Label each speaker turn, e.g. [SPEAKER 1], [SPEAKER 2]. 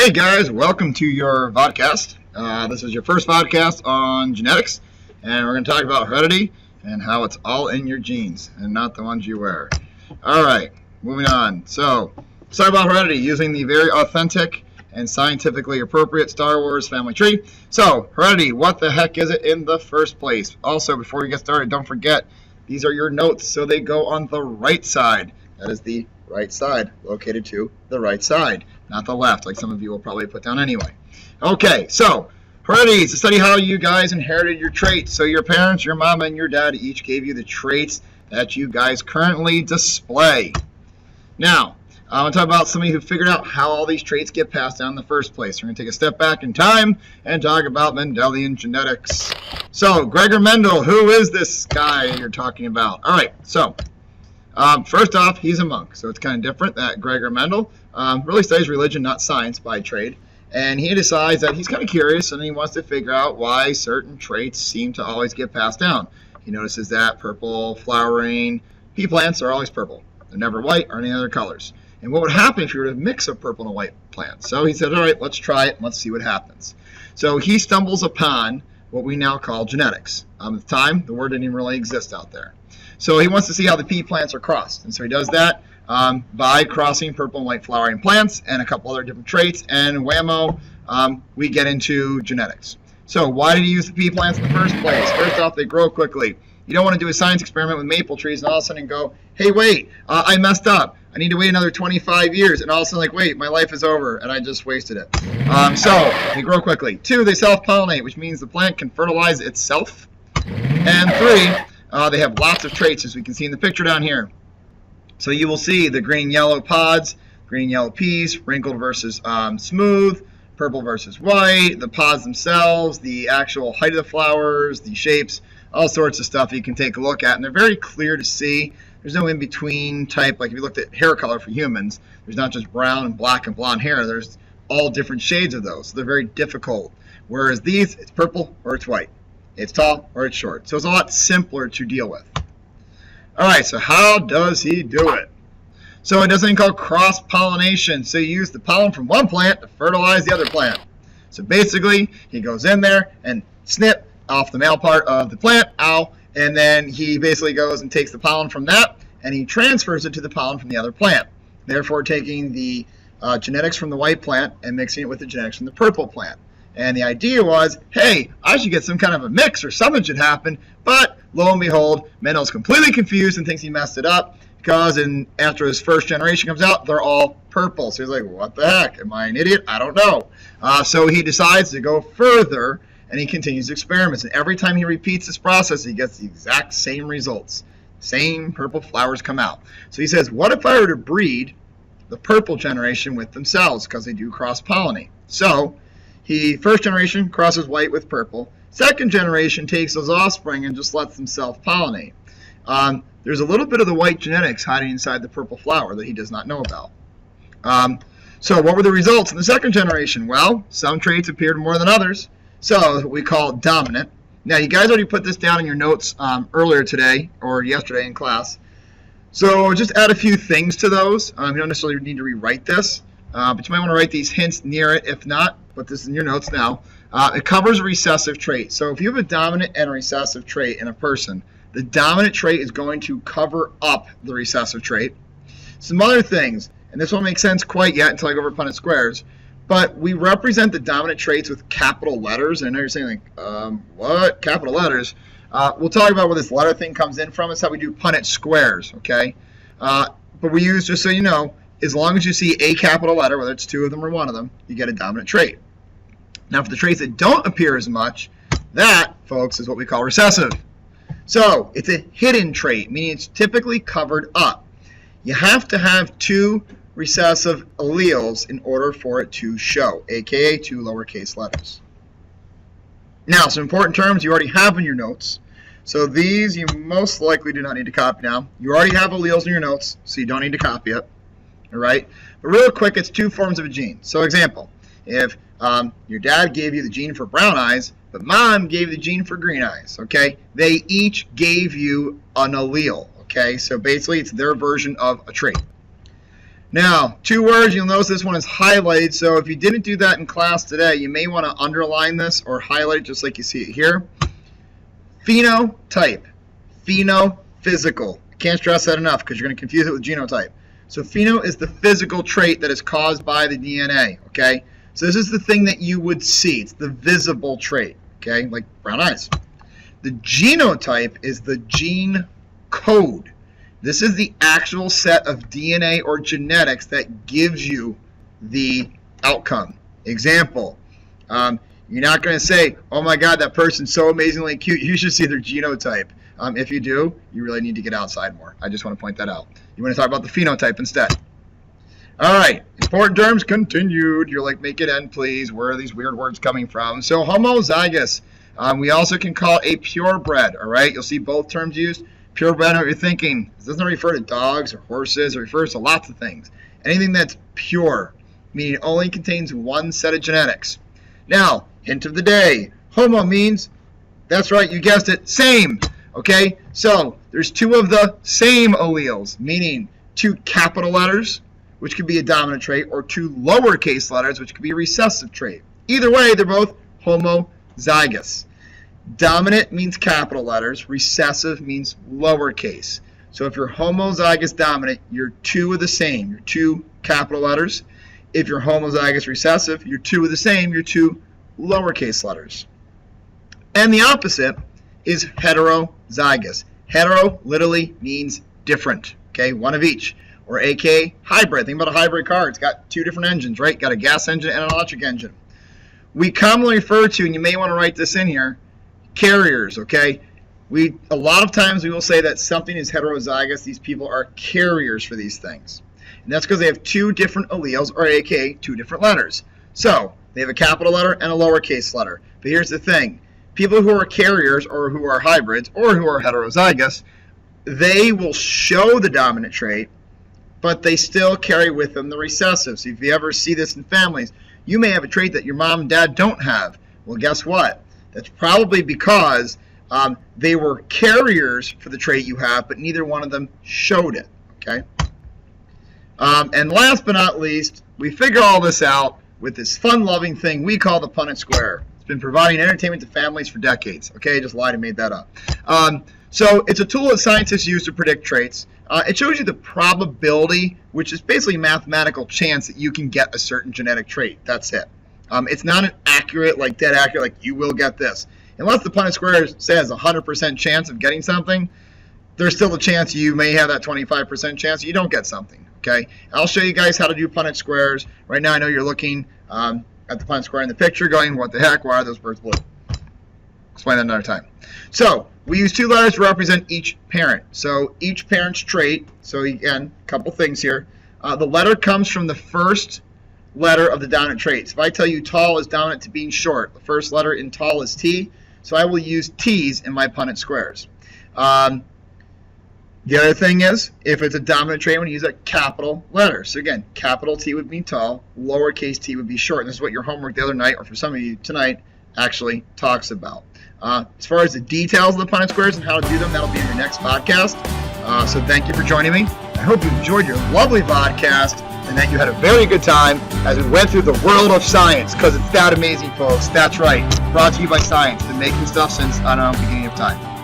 [SPEAKER 1] Hey guys, welcome to your Vodcast. This is your first podcast on genetics, and we're going to talk about heredity and how it's all in your genes and not the ones you wear. Alright, moving on. So, let's talk about heredity using the very authentic and scientifically appropriate Star Wars family tree. So, heredity, what the heck is it in the first place? Also, before we get started, don't forget, these are your notes, so they go on the right side. That is the right side, located to the right side, not the left, like some of you will probably put down anyway. Okay, so heredity is to study how you guys inherited your traits. So your parents, your mom, and your dad each gave you the traits that you guys currently display. Now, I want to talk about somebody who figured out how all these traits get passed down in the first place. We're going to take a step back in time and talk about Mendelian genetics. So, Gregor Mendel, who is this guy you're talking about? All right, so first off, he's a monk, so it's kind of different that Gregor Mendel really studies religion, not science, by trade. And he decides that he's kind of curious and he wants to figure out why certain traits seem to always get passed down. He notices that purple flowering pea plants are always purple. They're never white or any other colors. And what would happen if you were to mix a purple and a white plant? So he said, all right, let's try it and let's see what happens. So he stumbles upon what we now call genetics. At the time, the word didn't even really exist out there. So he wants to see how the pea plants are crossed. And so he does that by crossing purple and white flowering plants and a couple other different traits. And whammo, we get into genetics. So why did he use the pea plants in the first place? First off, they grow quickly. You don't want to do a science experiment with maple trees and all of a sudden go, hey, wait, I messed up. I need to wait another 25 years. And all of a sudden, like, wait, my life is over and I just wasted it. So they grow quickly. 2, they self-pollinate, which means the plant can fertilize itself. And 3, they have lots of traits, as we can see in the picture down here. So you will see the green-yellow pods, green-yellow peas, wrinkled versus smooth, purple versus white, the pods themselves, the actual height of the flowers, the shapes, all sorts of stuff you can take a look at. And they're very clear to see. There's no in-between type. Like if you looked at hair color for humans, there's not just brown and black and blonde hair. There's all different shades of those. So they're very difficult. Whereas these, it's purple or it's white. It's tall or it's short. So it's a lot simpler to deal with. All right, so how does he do it? So it does something called cross-pollination. So you use the pollen from one plant to fertilize the other plant. So basically, he goes in there and snip off the male part of the plant, and then he basically goes and takes the pollen from that, and he transfers it to the pollen from the other plant. Therefore, taking the genetics from the white plant and mixing it with the genetics from the purple plant. And the idea was, hey, I should get some kind of a mix or something should happen. But lo and behold, Mendel's completely confused and thinks he messed it up because after his first generation comes out, they're all purple. So he's like, what the heck? Am I an idiot? I don't know. So he decides to go further and he continues experiments. And every time he repeats this process, he gets the exact same results. Same purple flowers come out. So he says, what if I were to breed the purple generation with themselves? Because they do cross-pollinate. So first generation crosses white with purple. Second generation takes those offspring and just lets them self-pollinate. There's a little bit of the white genetics hiding inside the purple flower that he does not know about. So what were the results in the second generation? Well, some traits appeared more than others. So what we call dominant. Now, you guys already put this down in your notes earlier today or yesterday in class. So just add a few things to those. You don't necessarily need to rewrite this. But you might want to write these hints near it. If not, put this in your notes now. It covers a recessive trait. So if you have a dominant and a recessive trait in a person, the dominant trait is going to cover up the recessive trait. Some other things, and this won't make sense quite yet until I go over Punnett squares, but we represent the dominant traits with capital letters. And I know you're saying, like, what? Capital letters? We'll talk about where this letter thing comes in from. It's how we do Punnett squares, okay? But we use, just so you know, as long as you see a capital letter, whether it's 2 of them or 1 of them, you get a dominant trait. Now, for the traits that don't appear as much, that, folks, is what we call recessive. So it's a hidden trait, meaning it's typically covered up. You have to have 2 recessive alleles in order for it to show, aka 2 lowercase letters. Now, some important terms you already have in your notes. So these you most likely do not need to copy now. You already have alleles in your notes, so you don't need to copy it. All right? But real quick, it's 2 forms of a gene. So example, if your dad gave you the gene for brown eyes, but mom gave the gene for green eyes, okay? They each gave you an allele, okay? So basically, it's their version of a trait. Now, 2 words, you'll notice this one is highlighted, so if you didn't do that in class today, you may want to underline this or highlight it just like you see it here. Phenotype, physical. I can't stress that enough because you're going to confuse it with genotype. So pheno is the physical trait that is caused by the DNA, okay? So this is the thing that you would see. It's the visible trait, okay, like brown eyes. The genotype is the gene code. This is the actual set of DNA or genetics that gives you the outcome. Example, you're not going to say, oh my God, that person's so amazingly cute. You should see their genotype. If you do, you really need to get outside more. I just want to point that out. You want to talk about the phenotype instead. All right, important terms continued. You're like, make it end, please. Where are these weird words coming from? So homozygous. We also can call it a purebred, all right? You'll see both terms used. Purebred, what you're thinking, this doesn't refer to dogs or horses. It refers to lots of things. Anything that's pure, meaning it only contains one set of genetics. Now, hint of the day. Homo means, that's right, you guessed it, same. Okay, so there's 2 of the same alleles, meaning 2 capital letters, which could be a dominant trait, or 2 lowercase letters, which could be a recessive trait. Either way, they're both homozygous. Dominant means capital letters, recessive means lowercase. So if you're homozygous dominant, you're 2 of the same, you're 2 capital letters. If you're homozygous recessive, you're 2 of the same, you're 2 lowercase letters. And the opposite is heterozygous. Hetero literally means different, okay, one of each, or aka hybrid. Think about a hybrid car. It's got 2 different engines, right? Got a gas engine and an electric engine. We commonly refer to, and you may want to write this in here, carriers, okay? A lot of times we will say that something is heterozygous. These people are carriers for these things. And that's because they have 2 different alleles, or aka 2 different letters. So they have a capital letter and a lowercase letter. But here's the thing. People who are carriers or who are hybrids or who are heterozygous, they will show the dominant trait, but they still carry with them the recessive. So if you ever see this in families, you may have a trait that your mom and dad don't have. Well, guess what? That's probably because they were carriers for the trait you have, but neither one of them showed it, okay? And last but not least, we figure all this out with this fun-loving thing we call the Punnett square. Been providing entertainment to families for decades. Okay, I just lied and made that up. So it's a tool that scientists use to predict traits. It shows you the probability, which is basically a mathematical chance that you can get a certain genetic trait. That's it. It's not an accurate, like dead accurate, like you will get this. Unless the Punnett square says 100% chance of getting something, there's still a chance you may have that 25% chance you don't get something. Okay, I'll show you guys how to do Punnett squares. Right now I know you're looking at the Punnett square in the picture going, what the heck, why are those birds blue? Explain that another time. So we use 2 letters to represent each parent. So each parent's trait, so again, a couple things here. The letter comes from the first letter of the dominant trait. So if I tell you tall is dominant to being short, the first letter in tall is T, so I will use T's in my Punnett squares. The other thing is, if it's a dominant trait, I'm going to use a capital letter. So again, capital T would mean tall, lowercase t would be short. And this is what your homework the other night, or for some of you tonight, actually talks about. As far as the details of the Punnett squares and how to do them, that'll be in your next podcast. So thank you for joining me. I hope you enjoyed your lovely podcast and that you had a very good time as we went through the world of science, because it's that amazing, folks. That's right. Brought to you by science. Been making stuff since, I don't know, beginning of time.